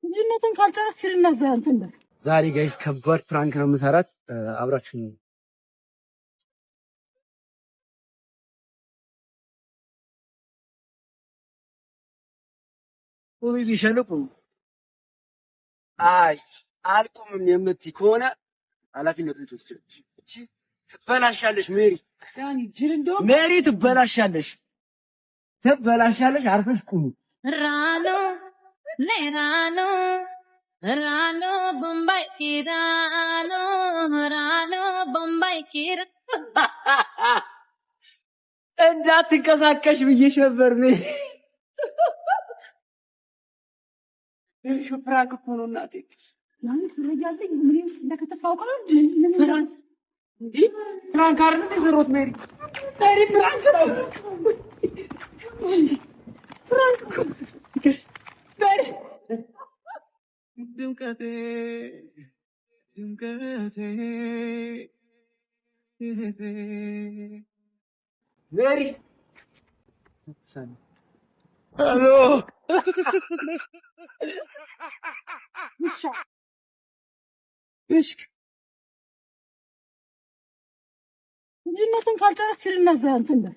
ልጅነትን ካልጨረስክ ሂድና እዛ እንትን በል። ዛሬ ጋይስ ከባድ ፕራንክ ነው የምሰራት። አብራችሁ ነው። ወይ ቢሸልቁ አይ አልቁምም የምትይ ከሆነ ኃላፊነቱን ትወስጃለሽ። እቺ ትበላሻለሽ ሜሪ። ያኒ ጅል እንደው ሜሪ ትበላሻለሽ። አርፈሽ ቁሚ። ራኖ ነራኖ ራኖ ቦምባይ ኪራኖ ራኖ ቦምባይ ኪር እንዳትንቀሳቀሽ ብዬሽ ነበር ሜሪ። እሺ ፕራንክ እኮ ነው እናቴ። ያን ስለያዘኝ ምን ውስጥ እንደከተፋው ቀን ፕራንክ አይደል የሰሩት ሜሪ ፕራንክ ነው። ፕራንክ ሜሪ ድምቀቴ ሜሪ ሄሎ እሺ ልጅነትን ካልጨረስክ ሂድና እዛ እንትን በል።